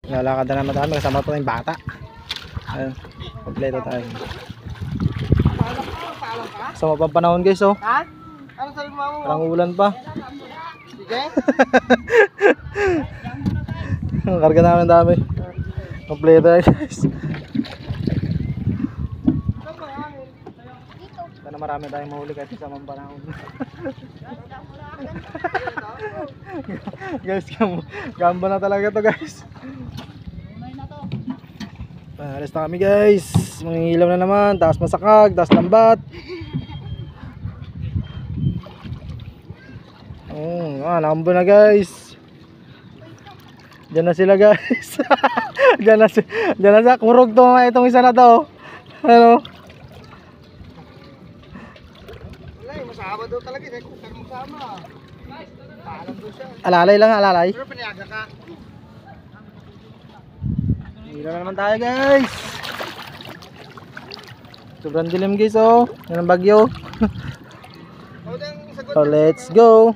Lalakad na naman tayo, kasama pa tayong bata. Ayun, kompleto tayo. So mapang panahon guys, oh. Ha? Ano sabi mo? Parang ulan pa. Sige? Karga namin dami. Kompleto tayo guys. Sana marami tayong mahuli kahit sa mga panahon. Guys, gamba na talaga to guys. Alis na kami guys. Mangingilaw na naman. Taas masakag, taas lambat. Nambo na guys. Diyan na sila guys. Diyan na sa kurog to, itong isa na to. Ano? Wala, masama daw talaga. Kaya kung saan masama. Paalam doon siya. Alalay lang, alalay. Pero paniaga ka. Hila na naman tayo guys. Sobrang dilim guys, oh. Yan ang bagyo. O, then, sagot So let's go.